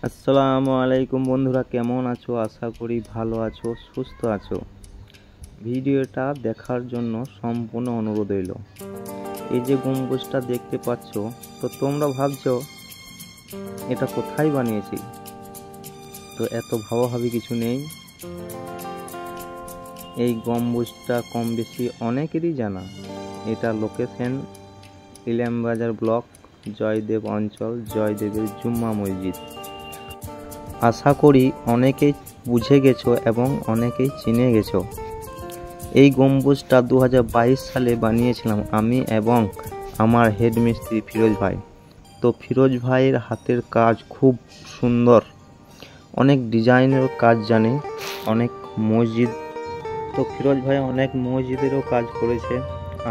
আসসালামু আলাইকুম বন্ধুরা, কেমন আছো? আশা করি ভালো আছো, সুস্থ আছো। ভিডিওটা দেখার জন্য সম্পূর্ণ অনুরোধ রইল। এই যে গম্বুজটা দেখতে পাচ্ছ, তো তোমরা ভাবছো এটা কোথায় বানিয়েছি? তো এত ভাবাভাবি কিছু নেই। এই গম্বুজটা কম বেশি অনেকেরই জানা। এটা লোকেশন ইলামবাজার ব্লক, জয়দেব অঞ্চল, জয়দেবের জুম্মা মসজিদ। আশা করি অনেকেই বুঝে গেছো এবং অনেকেই চিনে গেছো। এই গম্বুজটা 2022 সালে বানিয়েছিলাম আমি এবং আমার হেডমিস্ত্রি ফিরোজ ভাই। তো ফিরোজ ভাইয়ের হাতের কাজ খুব সুন্দর, অনেক ডিজাইনের কাজ জানে, অনেক মসজিদ। তো ফিরোজ ভাই অনেক মসজিদেরও কাজ করেছে,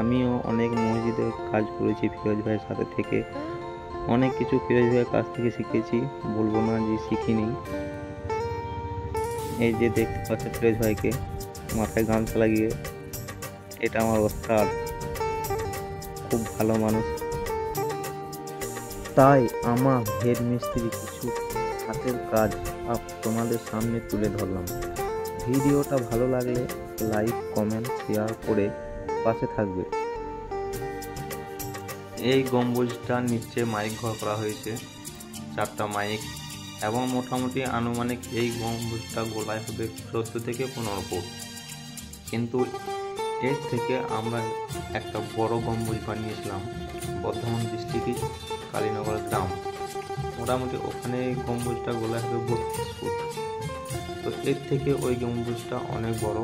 আমিও অনেক মসজিদের কাজ করেছি ফিরোজ ভাইয়ের সাথে থেকে। অনেক কিছু ফিরোজ ভাইয়ের কাছ থেকে শিখেছি, বলবো না যে শিখিনি। এই যে দেখতে পাচ্ছ ফিরোজ ভাইকে মাথায় গামছা লাগিয়ে, এটা আমার ওস্তাদ, খুব ভালো মানুষ। তাই আমার হেড মিস্ত্রি কিছু হাতের কাজ তোমাদের সামনে তুলে ধরলাম। ভিডিওটা ভালো লাগলে লাইক, কমেন্ট, শেয়ার করে পাশে থাকবে। এই গম্বুজটার নিচে মাইক ঘর করা হয়েছে, 4টা মাইক, এবং মোটামুটি আনুমানিক এই গম্বুজটা গোলায় হবে 14 থেকে 15 ফুট। কিন্তু এর থেকে আমরা একটা বড় গম্বুজ বানিয়েছিলাম বর্ধমান ডিস্ট্রিক্টের কালীনগর গ্রাম। মোটামুটি ওখানে গম্বুজটা গোলায় হবে 32 ফুট। তো এর থেকে ওই গম্বুজটা অনেক বড়।